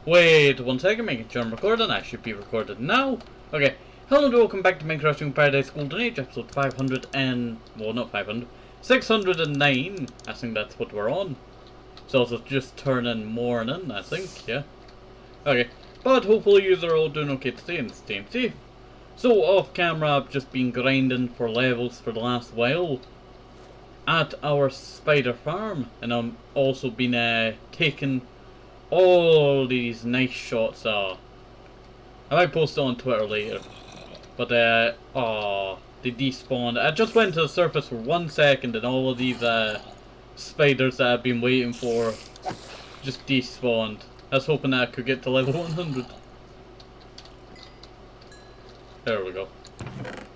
Wait 1 second, making sure I'm recording. I should be recorded now. Okay, hello and welcome back to Minecraft Paradise Golden Age, episode 500 and... well, not 500. 609. I think that's what we're on. So it's just turning morning, I think, yeah. Okay, but hopefully you are all doing okay today and staying safe. So off camera, I've just been grinding for levels for the last while at our spider farm, and I've also been taking all these nice shots. I might post it on Twitter later, but they despawned. I just went to the surface for 1 second and all of these spiders that I've been waiting for just despawned. I was hoping that I could get to level 100. There we go.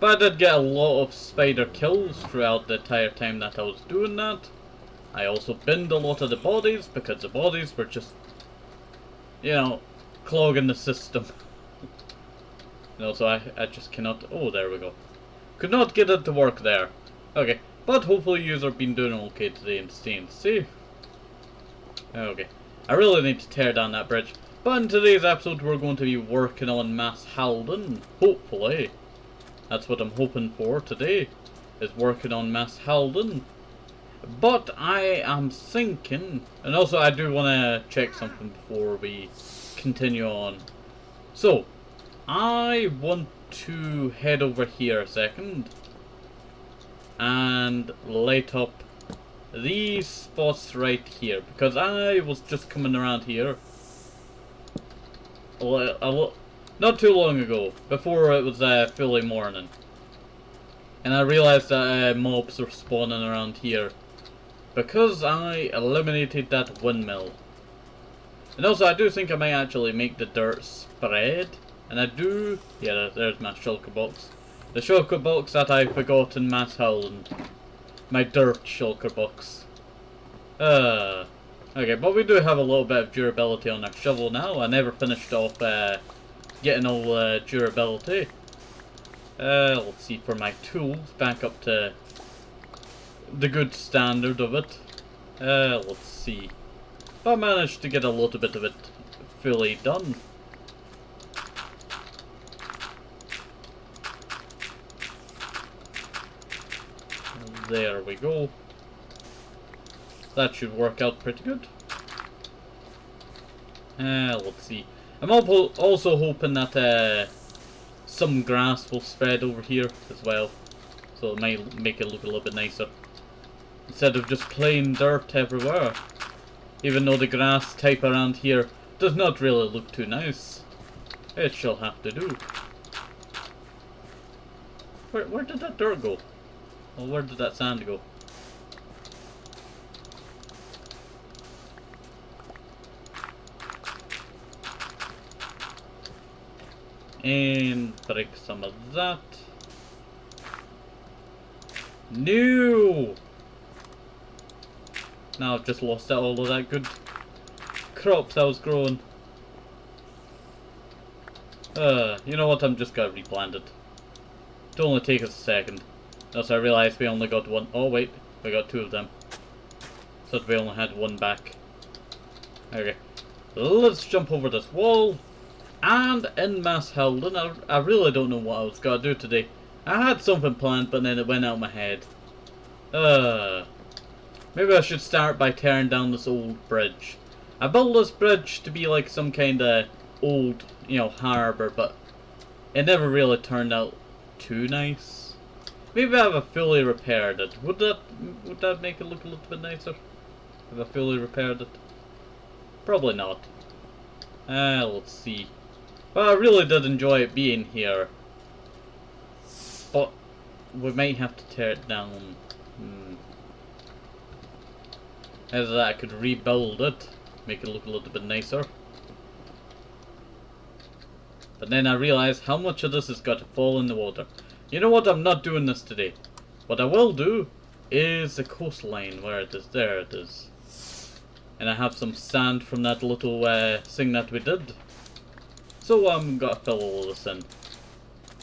But I did get a lot of spider kills throughout the entire time that I was doing that. I also binned a lot of the bodies because the bodies were just, you know, clogging the system. And also I just cannot... oh, there we go. Could not get it to work there. Okay, but hopefully you have been doing okay today and staying safe. Okay, I really need to tear down that bridge. But in today's episode we're going to be working on Mass Halden. Hopefully. That's what I'm hoping for today, is working on Mass Halden. But I am thinking, and also I do want to check something before we continue on. So, I want to head over here a second and light up these spots right here, because I was just coming around here not too long ago, before it was fully morning, and I realized that mobs were spawning around here because I eliminated that windmill. And also I do think I might actually make the dirt spread, and I do... yeah, there's my shulker box. The shulker box that I forgot in Mass Halden. My dirt shulker box. Okay, but we do have a little bit of durability on our shovel now. I never finished off getting all durability. Let's see, for my tools, back up to the good standard of it. Let's see. I managed to get a little bit of it fully done. There we go. That should work out pretty good. Let's see. I'm also hoping that some grass will spread over here as well, so it might make it look a little bit nicer instead of just plain dirt everywhere. Even though the grass type around here does not really look too nice, it shall have to do. Where did that dirt go? Well, where did that sand go? And break some of that. No! Now I've just lost all of that good crops I was growing. You know what? I'm just gonna replant it. It'll only take us a second. Also, I realized we only got one. Oh wait, we got two of them. So we only had one back. Okay, let's jump over this wall. And in Mass Halden, I really don't know what I was gonna do today. I had something planned, but then it went out of my head. Maybe I should start by tearing down this old bridge. I built this bridge to be like some kind of old, you know, harbour, but it never really turned out too nice. Maybe if I fully repaired it. Would that make it look a little bit nicer? If I fully repaired it? Probably not. Let's see. Well, I really did enjoy it being here, but we might have to tear it down. As that, I could rebuild it, make it look a little bit nicer. But then I realized how much of this has got to fall in the water. You know what? I'm not doing this today. What I will do is the coastline, where it is. There it is. And I have some sand from that little thing that we did. So I'm gonna fill all of this in.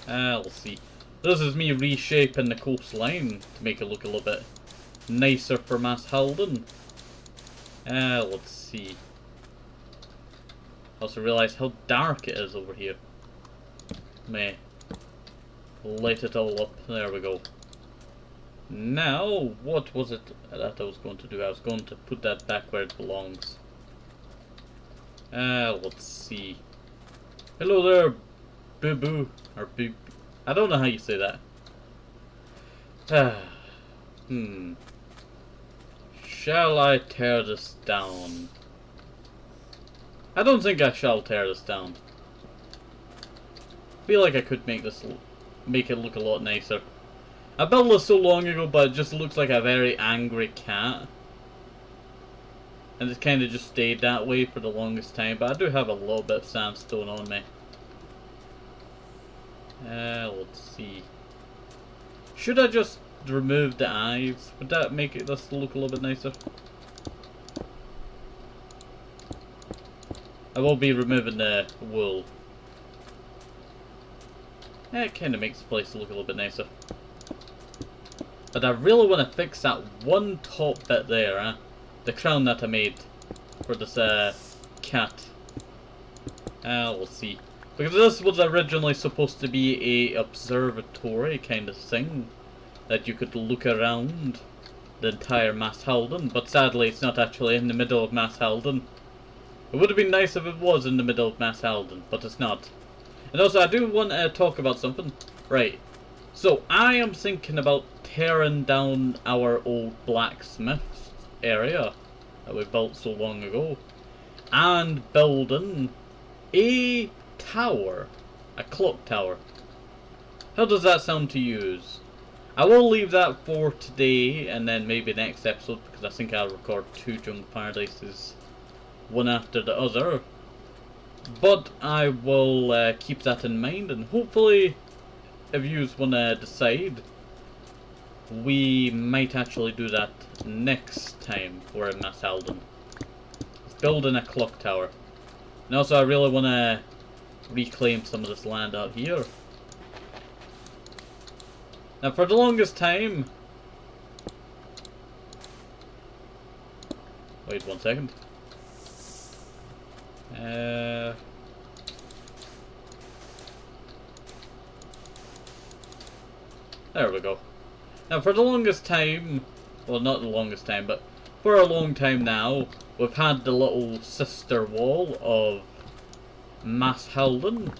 Let's see. This is me reshaping the coastline to make it look a little bit nicer for Mass Halden. Let's see. Also realize how dark it is over here. May light it all up. There we go. Now, what was it that I was going to do? I was going to put that back where it belongs. Let's see. Hello there, boo-boo, or boo. I don't know how you say that. Shall I tear this down? I don't think I shall tear this down. I feel like I could make it look a lot nicer. I built this so long ago, but it just looks like a very angry cat. And it kind of just stayed that way for the longest time, but I do have a little bit of sandstone on me. Let's see. Should I just remove the eyes? Would that make this look a little bit nicer? I will be removing the wool. It kind of makes the place look a little bit nicer. But I really want to fix that one top bit there, the crown that I made for this cat. We'll see. Because this was originally supposed to be a observatory kind of thing that you could look around the entire Mass Halden, but sadly it's not actually in the middle of Mass Halden. It would have been nice if it was in the middle of Mass Halden, but it's not. And also I do want to talk about something. Right. So I am thinking about tearing down our old blacksmith area that we built so long ago and building a tower, a clock tower. How does that sound to use? I will leave that for today and then maybe next episode, because I think I'll record 2 Jungle Paradises, one after the other. But I will keep that in mind, and hopefully if you want to decide, we might actually do that next time we're in Mass Halden. Building a clock tower. And also I really want to reclaim some of this land out here. Now for the longest time... Wait 1 second. There we go. Now for the longest time, well not the longest time, but for a long time now, we've had the little sister wall of Mass Halden.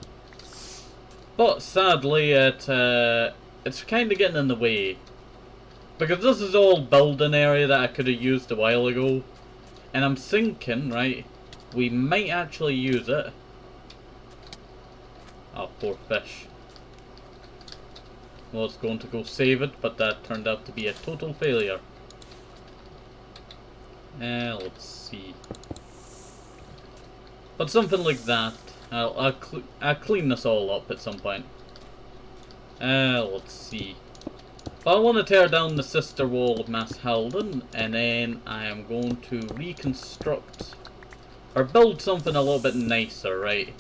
But sadly it's kind of getting in the way. Because this is all building area that I could have used a while ago. And I'm thinking, right, we might actually use it. Oh, poor fish. Was going to go save it, but that turned out to be a total failure. Let's see. But something like that. I'll clean this all up at some point. Let's see. But I want to tear down the sister wall of Mass Halden, and then I am going to reconstruct or build something a little bit nicer, right?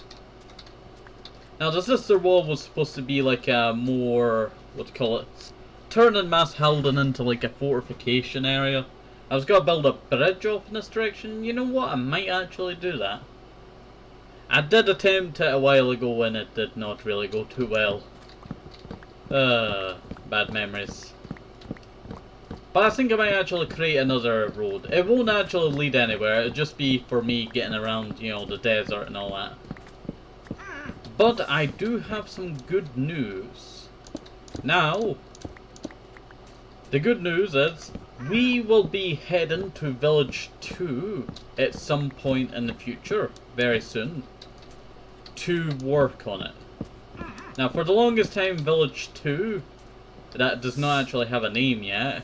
Now the sister wall was supposed to be like a more, what do you call it, turning Mass Halden into like a fortification area. I was going to build a bridge off in this direction. You know what, I might actually do that. I did attempt it a while ago and it did not really go too well. Bad memories. But I think I might actually create another road. It won't actually lead anywhere, it'll just be for me getting around, you know, the desert and all that. But I do have some good news. Now, the good news is we will be heading to Village 2 at some point in the future, very soon, to work on it. Now, for the longest time, Village 2, that does not actually have a name yet,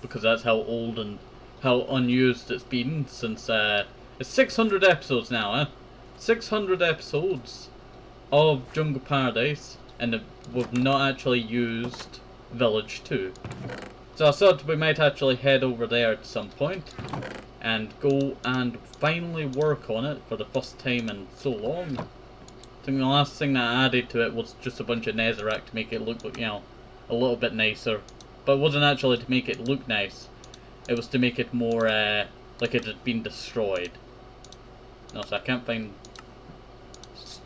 because that's how old and how unused it's been since, it's 600 episodes now, 600 episodes of Jungle Paradise, and we've not actually used Village 2. So I thought we might actually head over there at some point and go and finally work on it for the first time in so long. I think the last thing that I added to it was just a bunch of netherrack to make it look, you know, a little bit nicer. But it wasn't actually to make it look nice. It was to make it more like it had been destroyed. No, so I can't find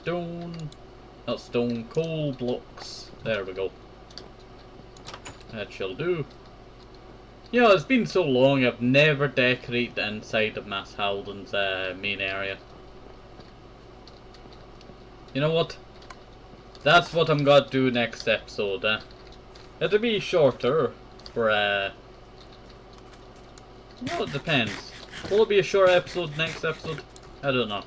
stone, not stone, coal blocks. There we go. That shall do. You know, it's been so long, I've never decorated the inside of Mass Halden's main area. You know what? That's what I'm gonna do next episode. It'll be shorter for well, it depends. Will it be a short episode next episode? I don't know.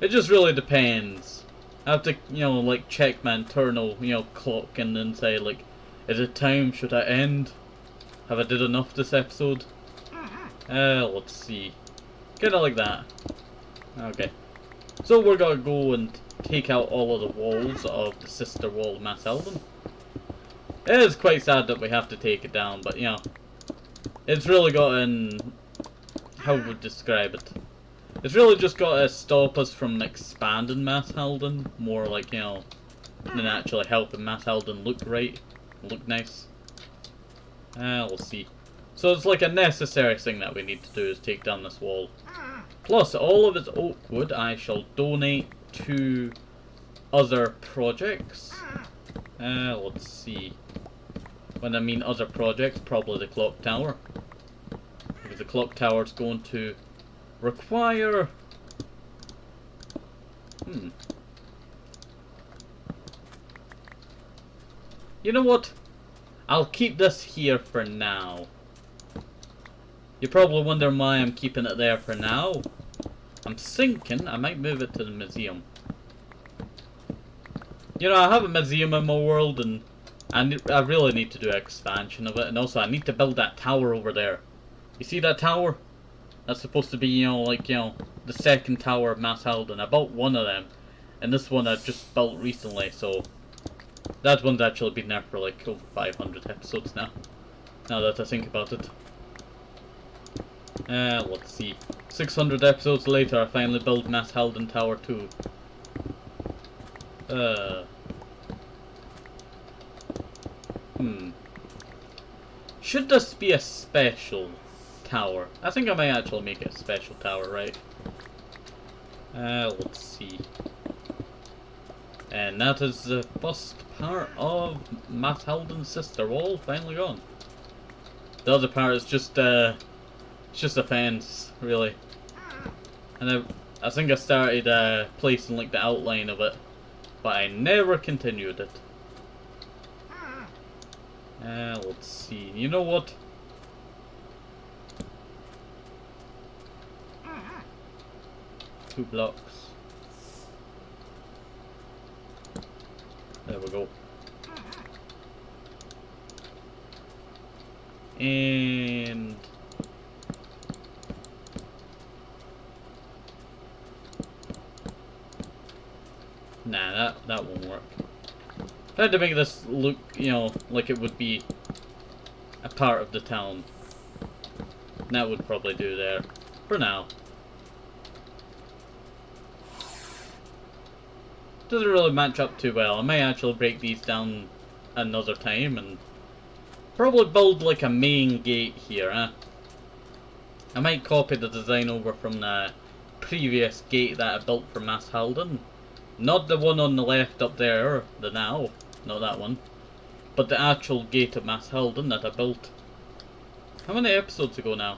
It just really depends. I have to, you know, like check my internal, you know, clock and then say like, is it time? Should I end? Have I did enough this episode? Let's see. Kinda like that. Okay. So we're gonna go and take out all of the walls of the sister wall of Mass Halden. It is quite sad that we have to take it down, but you know, it's really gotten, how would we describe it? It's really just gotta stop us from expanding Mass Halden, more like, you know, than actually helping Mass Halden look right, look nice. We'll see. So it's like a necessary thing that we need to do is take down this wall. Plus, all of its oak wood I shall donate to other projects. Let's see. When I mean other projects, probably the clock tower. Because the clock tower is going to require... You know what? I'll keep this here for now. You're probably wondering why I'm keeping it there for now. I'm thinking I might move it to the museum. You know, I have a museum in my world and I really need to do an expansion of it. And also I need to build that tower over there. You see that tower? That's supposed to be, you know, like, you know, the second tower of Mass Halden. I built one of them. And this one I just built recently, so... That one's actually been there for like over 500 episodes now. Now that I think about it. Let's see. 600 episodes later, I finally build Mass Halden Tower 2. Should this be a special tower? I think I might actually make it a special tower, right? Let's see. And that is the first part of Mass Halden's sister wall finally gone. The other part is just it's just a fence, really. And I think I started placing like the outline of it, but I never continued it. Let's see. You know what? Two blocks. There we go. And nah, that won't work. I had to make this look, you know, like it would be a part of the town. That would probably do there for now. Doesn't really match up too well. I may actually break these down another time and probably build like a main gate here, I might copy the design over from the previous gate that I built for Mass Halden. Not the one on the left up there, the now, not that one. But the actual gate of Mass Halden that I built. How many episodes ago now?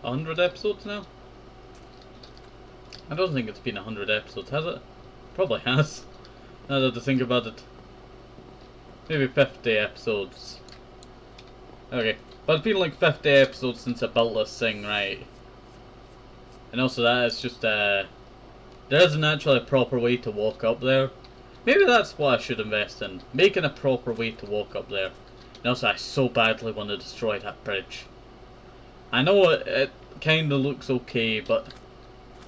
100 episodes now? I don't think it's been 100 episodes, has it? Probably has. Now that I think about it. Maybe 50 episodes. Okay. But it's been like 50 episodes since I built this thing, right? And also that is just there isn't actually a proper way to walk up there. Maybe that's what I should invest in. Making a proper way to walk up there. And also I so badly want to destroy that bridge. I know it kinda looks okay, but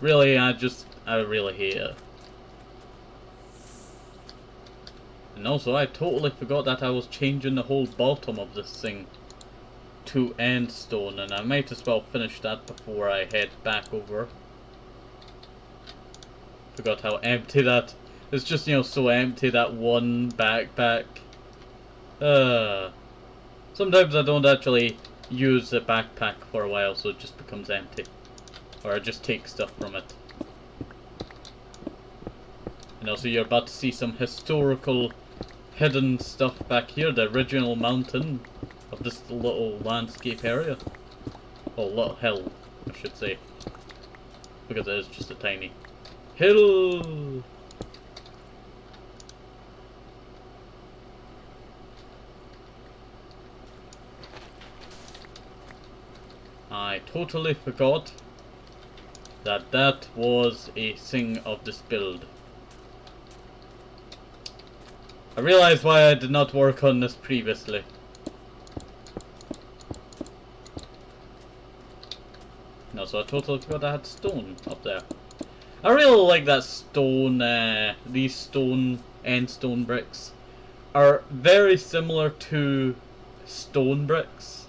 really I really hate it. And also, I totally forgot that I was changing the whole bottom of this thing to end stone, and I might as well finish that before I head back over. Forgot how empty that... It's just, you know, so empty, that one backpack. Sometimes I don't actually use the backpack for a while, so it just becomes empty. Or I just take stuff from it. And know, so you're about to see some historical hidden stuff back here, the original mountain of this little landscape area. Or little hill, I should say. Because it is just a tiny hill. I totally forgot that that was a thing of this build. I realized why I did not work on this previously. No, so I totally forgot I had stone up there. I really like that stone, these stone bricks are very similar to stone bricks.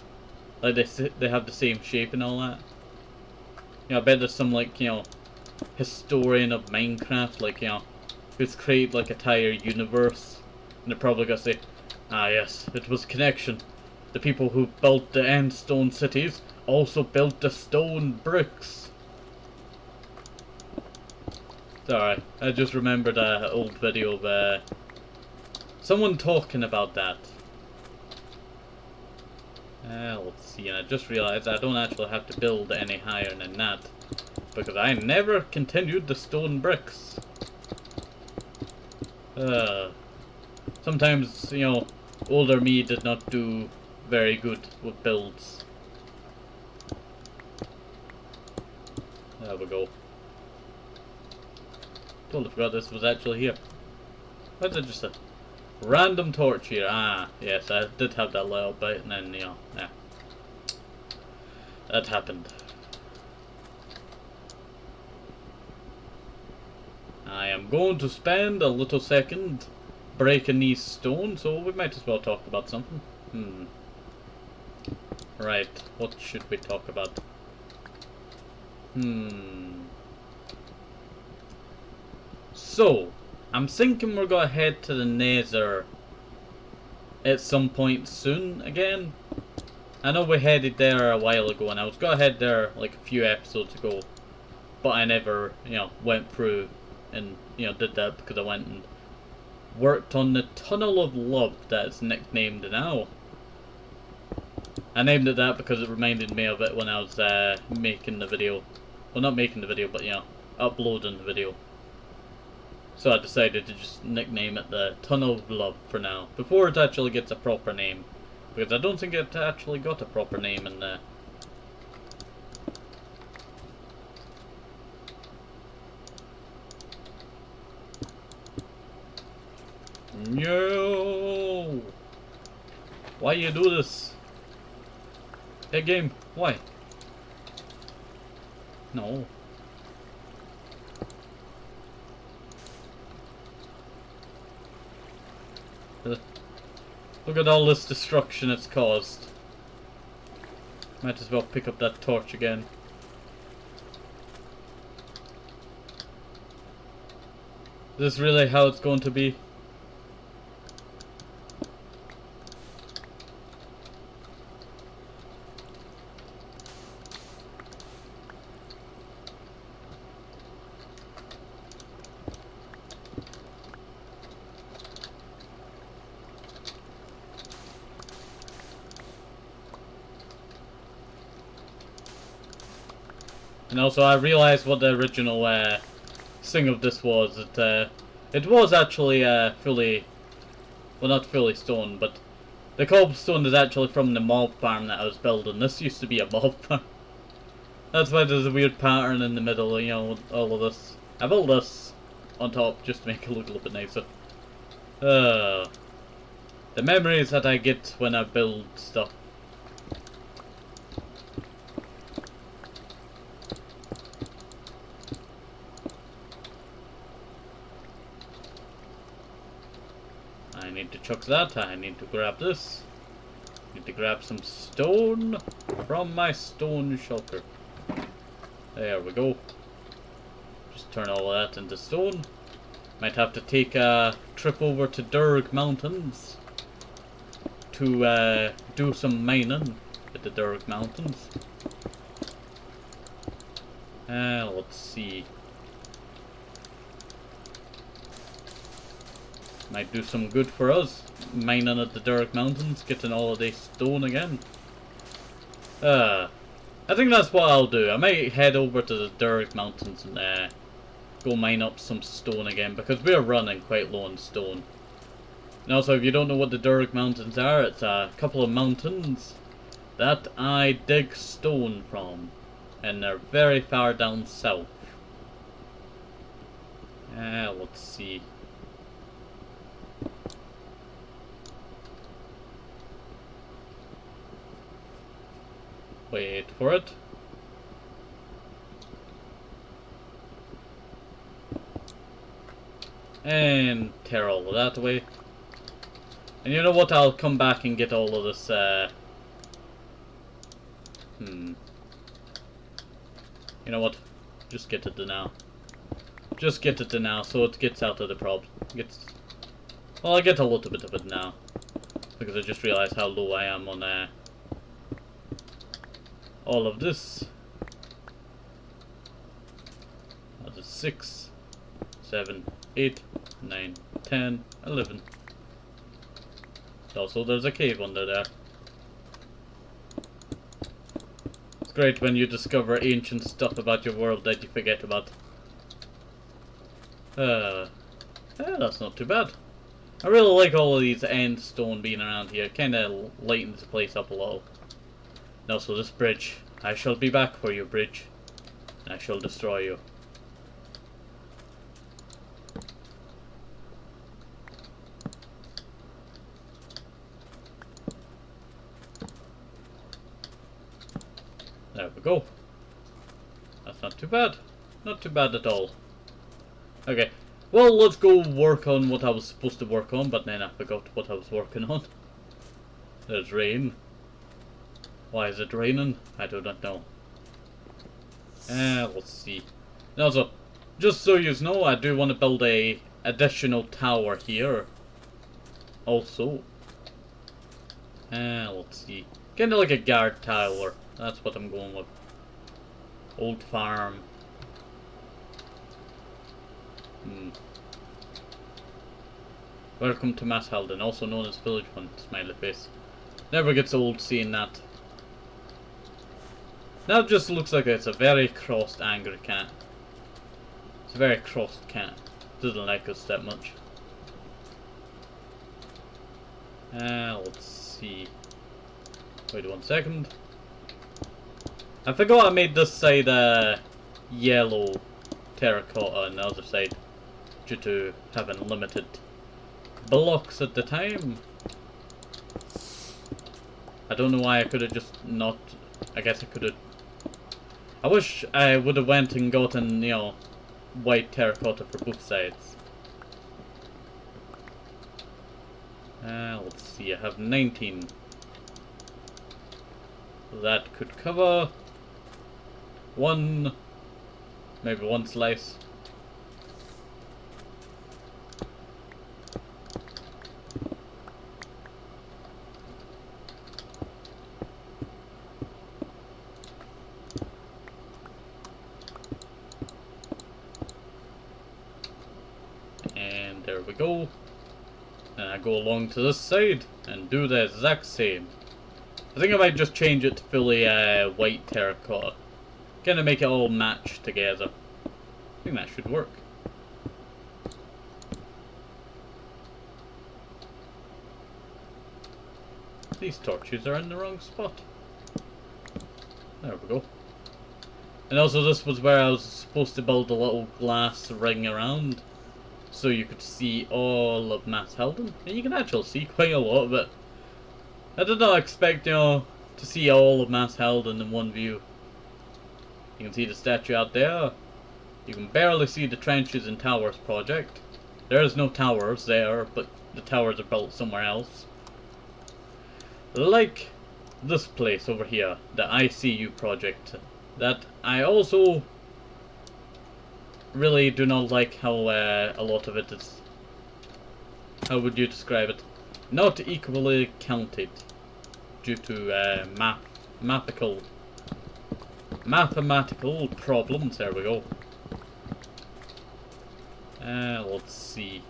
Like they have the same shape and all that. You know, I bet there's some like, you know, historian of Minecraft, like, you know, who's created like a entire universe. And they're probably gonna say, ah yes, it was connection. The people who built the end stone cities also built the stone bricks. Sorry, I just remembered an old video of someone talking about that. Let's see, and I just realized I don't actually have to build any higher than that, because I never continued the stone bricks. Sometimes, you know, older me did not do very good with builds. There we go. Totally forgot this was actually here. Why is it just a random torch here? Ah, yes, I did have that little bit, and then, you know, yeah. That happened. I am going to spend a little second breaking these stones, so we might as well talk about something. Right, what should we talk about? So, I'm thinking we're gonna head to the Nether at some point soon again. I know we headed there a while ago, and I was gonna head there like a few episodes ago, but I never, you know, went through and, you know, did that because I went and worked on the Tunnel of Love that it's nicknamed now. I named it that because it reminded me of it when I was making the video. Well, not making the video, but, you know, uploading the video. So I decided to just nickname it the Tunnel of Love for now, before it actually gets a proper name. Because I don't think it actually got a proper name in there. No! Why you do this? Hey game, why? No. Look at all this destruction it's caused. Might as well pick up that torch again. Is this really how it's going to be? And also I realized what the original thing of this was. It was actually fully, well, not fully stone, but the cobblestone is actually from the mob farm that I was building. This used to be a mob farm. That's why there's a weird pattern in the middle, you know, all of this. I built this on top just to make it look a little bit nicer. The memories that I get when I build stuff. I need to chuck that, I need to grab this. Need to grab some stone from my stone shulker. There we go. Just turn all of that into stone. Might have to take a trip over to Durg Mountains to do some mining at the Durg Mountains. Let's see. Might do some good for us. Mining at the Derrick Mountains, getting all of this stone again. I think that's what I'll do. I might head over to the Derrick Mountains and go mine up some stone again, because we're running quite low on stone. And also, if you don't know what the Derrick Mountains are, it's a couple of mountains that I dig stone from. And they're very far down south. Let's see. Wait for it. And tear all of that away. And you know what? I'll come back and get all of this, You know what? Just get it to now. Just get it to now, so it gets out of the problem. Well, I get a little bit of it now. Because I just realized how low I am on, all of this. That's a 6, 7, 8, 9, 10, 11. Also, there's a cave under there. It's great when you discover ancient stuff about your world that you forget about. That's not too bad. I really like all of these end stone being around here. Kinda lightens the place up a little. And also this bridge. I shall be back for you, bridge. I shall destroy you. There we go. That's not too bad. Not too bad at all. Okay. Well, let's go work on what I was supposed to work on, but then I forgot what I was working on. There's rain. Why is it raining? I do not know. Let's see. Also, just so you know, I do want to build a additional tower here. Also. Let's see. Kinda like a guard tower. That's what I'm going with. Old farm. Welcome to Mass Halden, also known as Village 1, smiley face. Never gets old seeing that. That just looks like it's a very crossed, angry cat. It's a very crossed cat. Doesn't like us that much. Let's see. Wait 1 second. I forgot I made this side yellow terracotta and the other side due to having limited blocks at the time. I don't know why I could have just not. I guess I could have. I wish I would have went and gotten, you know, white terracotta for both sides. Let's see, I have 19. That could cover one, maybe one slice. And there we go. And I go along to this side and do the exact same. I think I might just change it to fully white terracotta. Kinda make it all match together. I think that should work. These torches are in the wrong spot. There we go. And also this was where I was supposed to build a little glass ring around, so you could see all of Mass Halden. And you can actually see quite a lot of it. I did not expect, you know, to see all of Mass Halden in one view. You can see the statue out there. You can barely see the trenches and towers project. There is no towers there, but the towers are built somewhere else. Like this place over here, the ICU project. That I also really do not like how a lot of it is, how would you describe it, not equally counted due to mathematical problems. There we go. Let's see.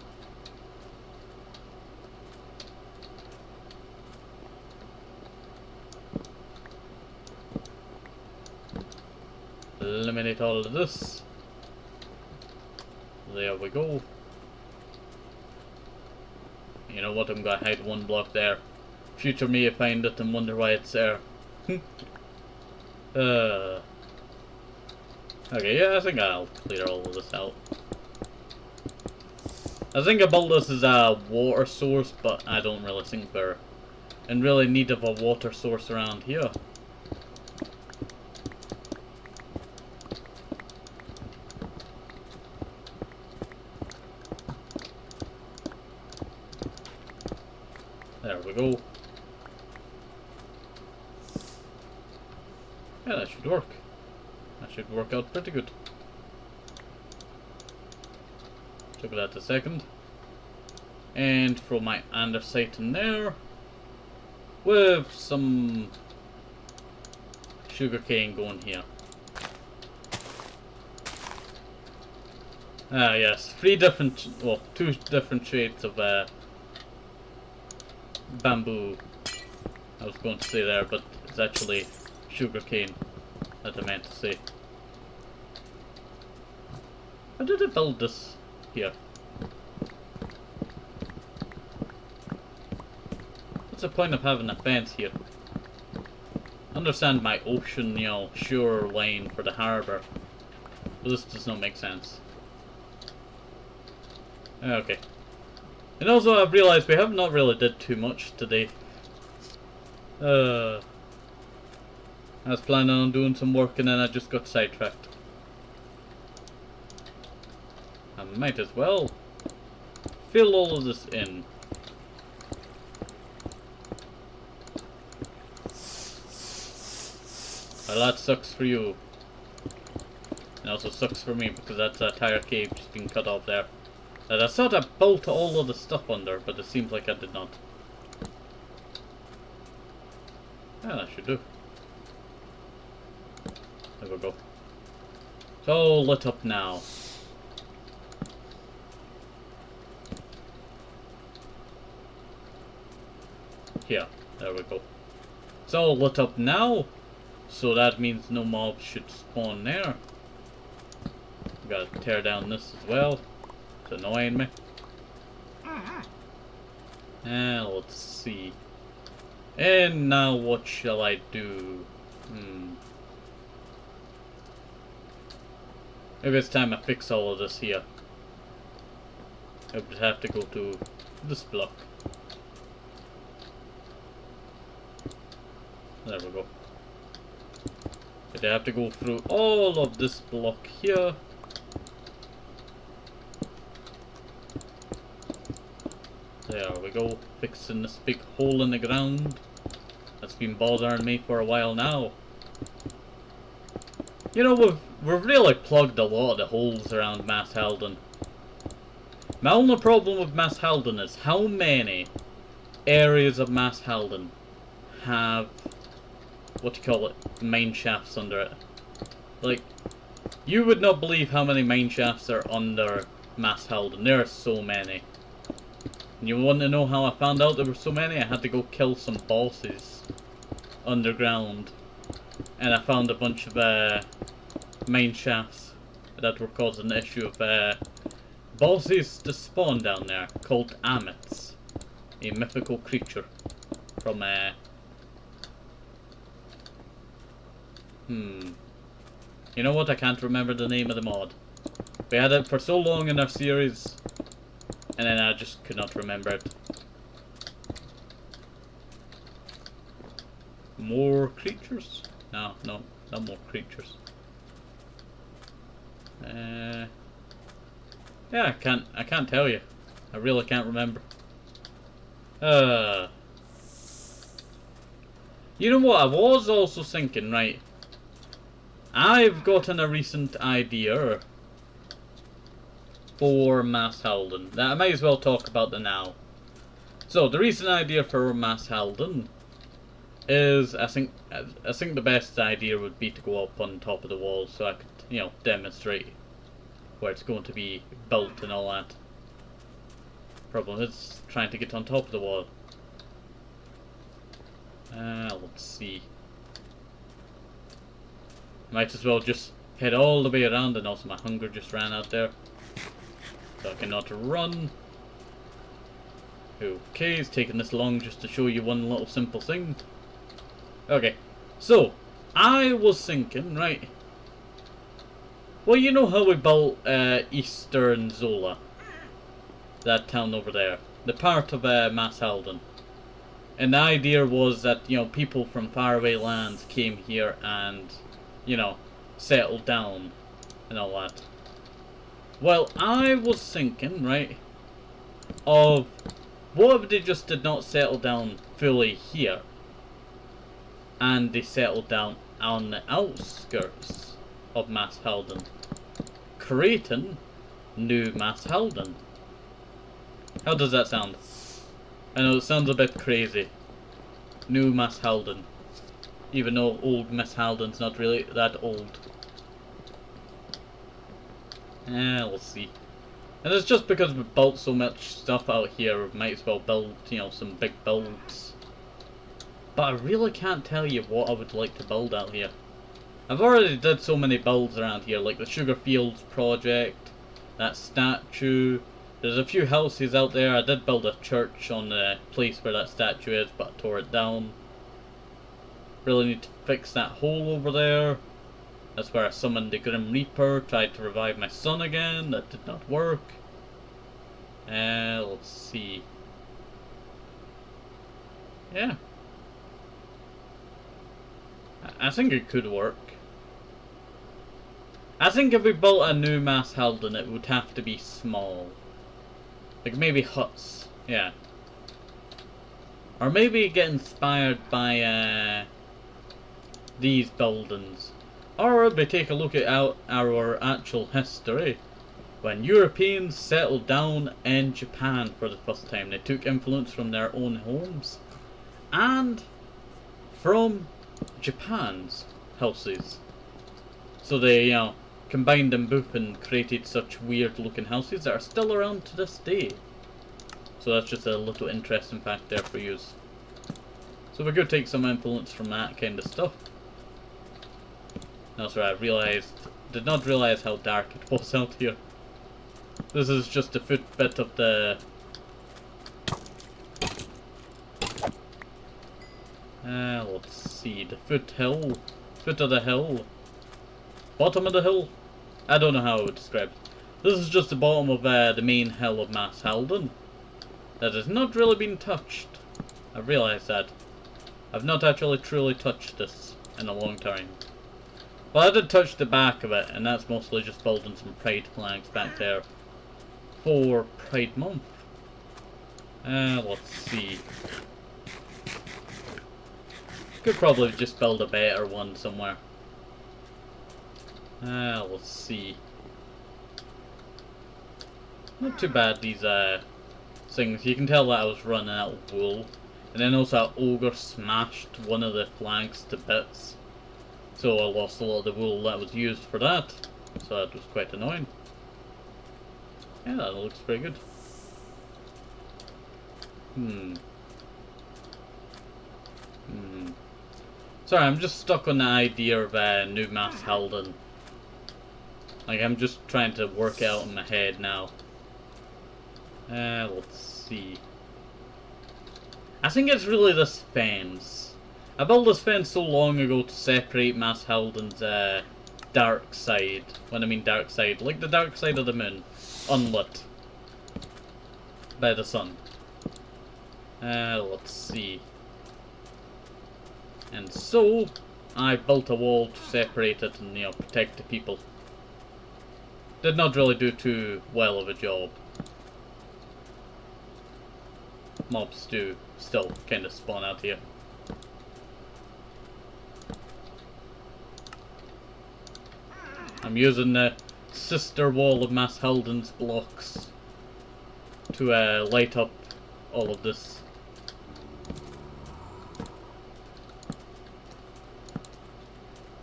eliminate all of this. There we go. You know what, I'm gonna hide one block there. Future me will find it and wonder why it's there. Okay, yeah, I think I'll clear all of this out. I think I built this as a water source, but I don't really think we're in really need of a water source around here. There we go. Yeah, that should work. That should work out pretty good. Took that a second. And throw my andesite in there. With some sugarcane going here. Ah yes, two different shades of bamboo. I was going to say there, but it's actually sugarcane that I meant to say. How did I build this here? What's the point of having a fence here? Understand my ocean, shore line for the harbour. But this does not make sense. Okay. And also I've realised we have not really did too much today. I was planning on doing some work and then I just got sidetracked. I might as well fill all of this in. Well, that sucks for you. It also sucks for me because that's a tire cave just being cut off there. And I thought I built all of the stuff under, but it seems like I did not. Yeah, that should do. There we go. It's all lit up now. Here, there we go. It's all lit up now, so that means no mobs should spawn there. Gotta tear down this as well. It's annoying me. And let's see. And now what shall I do? Maybe it's time I fix all of this here. I would have to go to this block. There we go. But I have to go through all of this block here. There we go, fixing this big hole in the ground that's been bothering me for a while now. You know, we've really plugged a lot of the holes around Mass Halden. My only problem with Mass Halden is how many areas of Mass Halden have, mine shafts under it. Like, you would not believe how many mine shafts are under Mass Halden. There are so many. And you want to know how I found out there were so many? I had to go kill some bosses underground. And I found a bunch of mine shafts that were causing the issue of bosses to spawn down there called Amets. A mythical creature from you know what? I can't remember the name of the mod. We had it for so long in our series, and then I just could not remember it. More creatures? No, not more creatures. Yeah, I can't tell you. I really can't remember. You know what? I was also thinking, right? I've gotten a recent idea for Mass Halden. I might as well talk about it now. So the recent idea for Mass Halden is, I think the best idea would be to go up on top of the wall so I could, demonstrate where it's going to be built and all that. Problem is trying to get on top of the wall. Let's see. Might as well just head all the way around, and also my hunger just ran out there. So I cannot run. Okay, it's taking this long just to show you one little simple thing. Okay, so I was thinking, right. Well, you know how we built Eastern Zola? That town over there. The part of Mass Halden. And the idea was that, you know, people from faraway lands came here and, you know, settled down and all that. Well, I was thinking, right, of what if they just did not settle down fully here and they settled down on the outskirts of Mass Halden, creating new Mass Halden. How does that sound? I know it sounds a bit crazy. New Mass Halden. Even though old Mass Halden's not really that old. We'll see. And it's just because we built so much stuff out here, we might as well build, you know, some big builds. But I really can't tell you what I would like to build out here. I've already did so many builds around here, like the Sugar Fields project, that statue. There's a few houses out there. I did build a church on the place where that statue is, but I tore it down. Really need to fix that hole over there. That's where I summoned the Grim Reaper, tried to revive my son again. That did not work. Let's see. Yeah. I think it could work. I think if we built a new Mass Halden, it would have to be small. Like maybe huts, yeah. Or maybe get inspired by these buildings. Or if we take a look at our actual history. When Europeans settled down in Japan for the first time, they took influence from their own homes and from Japan's houses. So they, you know, combined them both and created such weird looking houses that are still around to this day. So that's just a little interesting fact there for you. So we could take some influence from that kind of stuff. That's where I did not realize how dark it was out here. This is just a bit of the... let's see, the foot of the hill, bottom of the hill? I don't know how I would describe it. This is just the bottom of the main hill of Mass Halden. That has not really been touched. I realised that. I've not actually truly touched this in a long time. Well, I did touch the back of it, and that's mostly just building some pride flags back there for Pride Month. Let's see. Could probably just build a better one somewhere. Let's see. Not too bad, these things. You can tell that I was running out of wool. And then also that ogre smashed one of the flags to bits. So I lost a lot of the wool that was used for that. So that was quite annoying. Yeah, that looks pretty good. Sorry, I'm just stuck on the idea of new Mass Halden. Like, I'm just trying to work out in my head now. Let's see. I think it's really this fence. I built this fence so long ago to separate Mass Halden's dark side. When I mean dark side, like the dark side of the moon. Unlit. By the sun. Let's see. And so, I built a wall to separate it and, you know, protect the people. Did not really do too well of a job. Mobs do still kind of spawn out here. I'm using the sister wall of Mass Halden's blocks to light up all of this.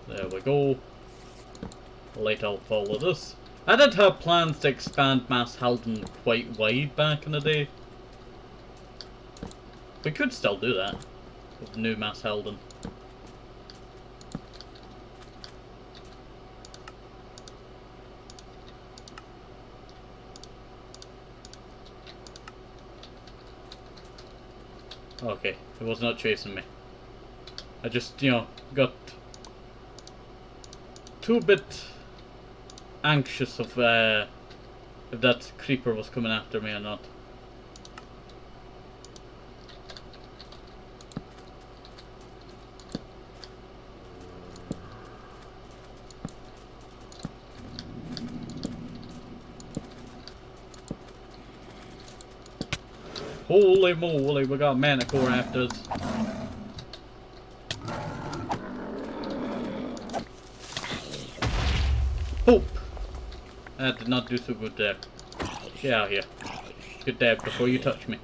There we go. Light up all of this. I did have plans to expand Mass Halden quite wide back in the day. We could still do that with new Mass Halden. Okay, it was not chasing me. I just, you know, got too bit anxious of if that creeper was coming after me or not. Holy moly, we got Manicore after us. Poop! That did not do so good there. Get out of here. Get dead before you touch me.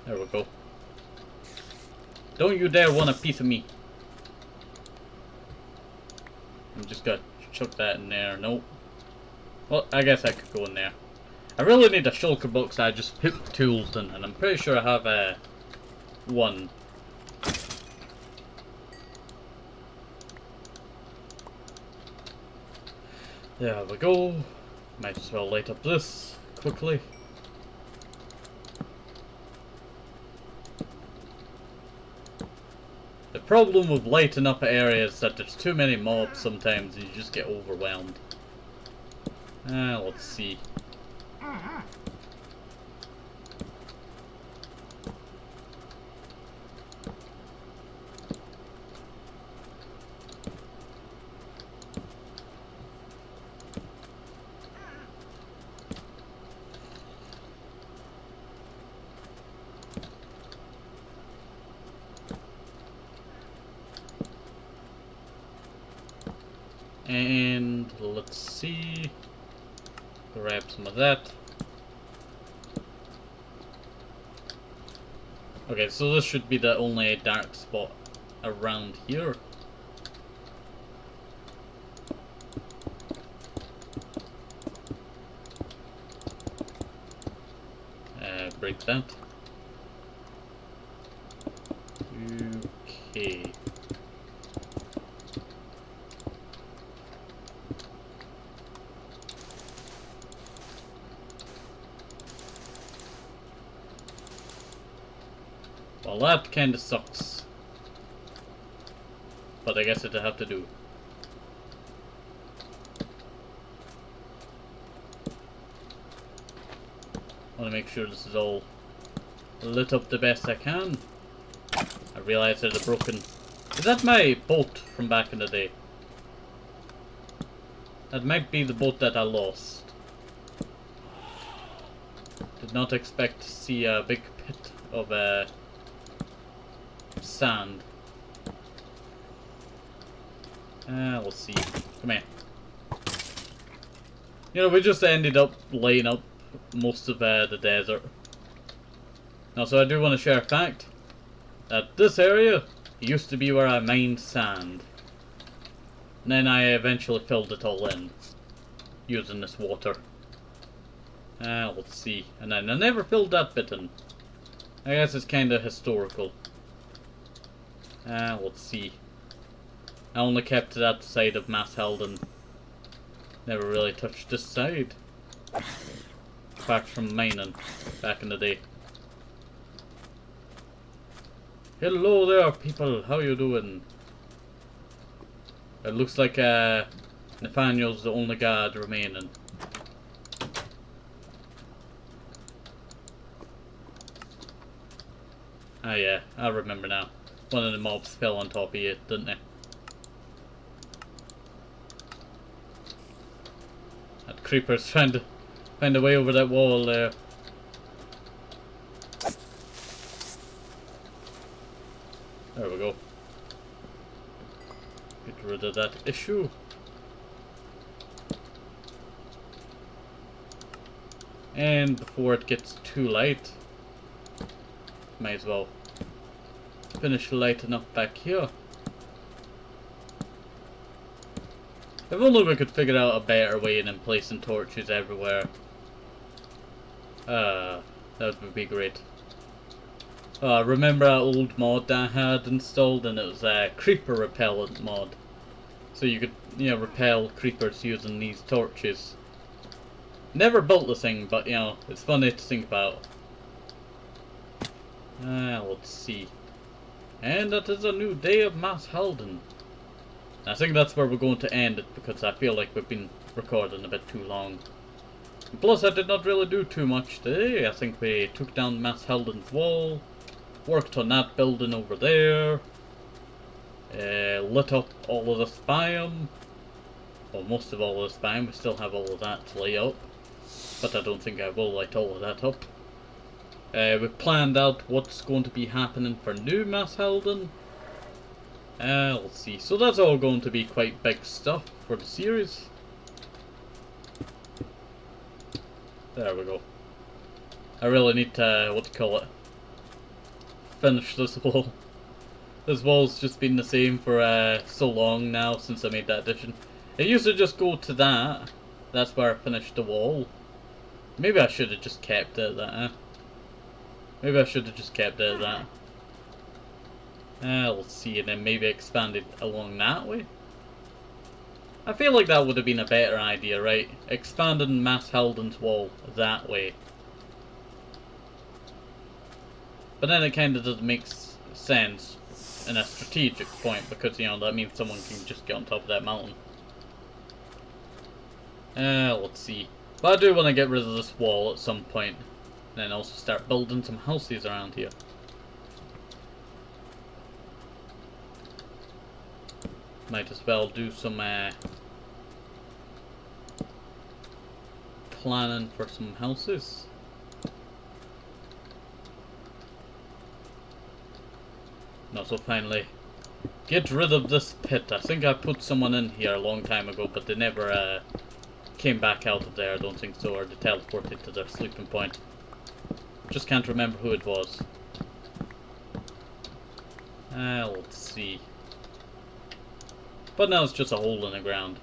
There we go. Don't you dare want a piece of me. I'm just gonna chuck that in there. Nope. Well, I guess I could go in there. I really need a shulker box. I just picked tools in, and I'm pretty sure I have one. There we go. Might as well light up this quickly. The problem with lighting up areas is that there's too many mobs sometimes and you just get overwhelmed. Let's see. And let's see. Grab some of that. Okay, so this should be the only dark spot around here. Break that. Okay. Well, that kinda sucks. But I guess it'll have to do. I want to make sure this is all lit up the best I can. I realize there's a broken... Is that my boat from back in the day? That might be the boat that I lost. Did not expect to see a big pit of sand. Let's see. Come here. You know, we just ended up laying up most of the desert. Now, so I do want to share a fact that this area used to be where I mined sand. And then I eventually filled it all in using this water. Let's see. And then I never filled that bit in. I guess it's kind of historical. Let's see. I only kept that side of Mass Halden. Never really touched this side. Apart from mining back in the day. Hello there, people. How you doing? It looks like Nathaniel's the only god remaining. Ah yeah, I remember now. One of the mobs fell on top of you, didn't they? That creeper's trying to find a way over that wall there. There we go. Get rid of that issue. And before it gets too light, might as well finish lighting up back here. If only we could figure out a better way than placing torches everywhere. That would be great. Remember that old mod that I had installed, and it was a creeper repellent mod. So you could, you know, repel creepers using these torches. Never built the thing, but you know, it's funny to think about. Let's see. And that is a new day of Mass Halden. I think that's where we're going to end it, because I feel like we've been recording a bit too long. Plus, I did not really do too much today. I think we took down Mass Halden's wall, worked on that building over there, lit up all of the spam. Well, most of all of the spam. We still have all of that to lay up, but I don't think I will light all of that up. We've planned out what's going to be happening for new Mass Halden. Let's see. So that's all going to be quite big stuff for the series. There we go. I really need to, finish this wall. This wall's just been the same for so long now since I made that addition. It used to just go to that. That's where I finished the wall. Maybe I should have just kept it at that, Maybe I should have just kept it at that. Let's see, and then maybe expand it along that way. I feel like that would have been a better idea, right? Expanding Mass Halden's wall that way. But then it kind of doesn't make sense in a strategic point, because, you know, that means someone can just get on top of that mountain. Let's see. But I do want to get rid of this wall at some point. And then also start building some houses around here. Might as well do some planning for some houses. And also finally get rid of this pit. I think I put someone in here a long time ago, but they never came back out of there, I don't think so, or they teleported to their sleeping point. Just can't remember who it was. Let's see. But now it's just a hole in the ground.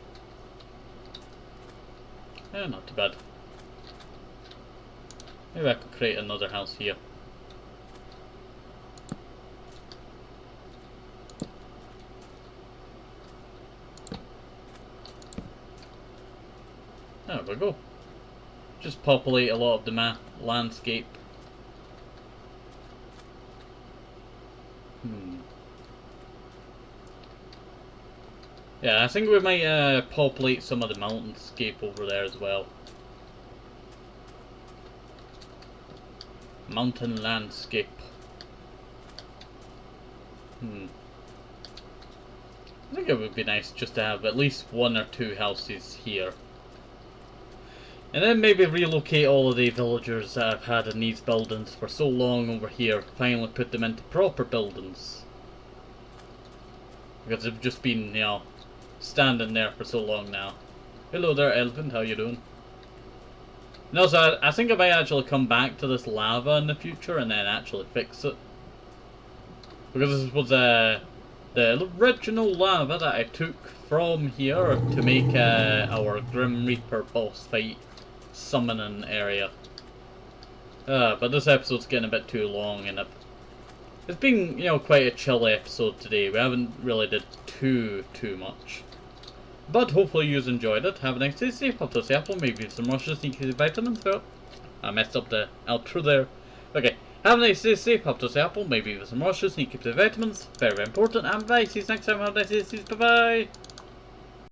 Not too bad. Maybe I could create another house here. There we go. Just populate a lot of the landscape. Yeah, I think we might populate some of the mountainscape over there as well. Mountain landscape. I think it would be nice just to have at least 1 or 2 houses here. And then maybe relocate all of the villagers that I've had in these buildings for so long over here. Finally put them into proper buildings. Because they've just been, you know, standing there for so long now. Hello there, Elephant. How you doing? No, so I think I might actually come back to this lava in the future and then actually fix it. Because this was the original lava that I took from here to make our Grim Reaper boss fight summoning area. But this episode's getting a bit too long, and it's been, you know, quite a chill episode today. We haven't really did too much. But hopefully you enjoyed it. Have a nice day, stay pop to the apple, maybe some rushes, sneaky vitamins. Well, I messed up the outro there. Okay, have a nice day, stay pop to the apple, maybe some rushes, sneaky vitamins. Very, very important. And bye, see you next time. Have a nice day, bye bye.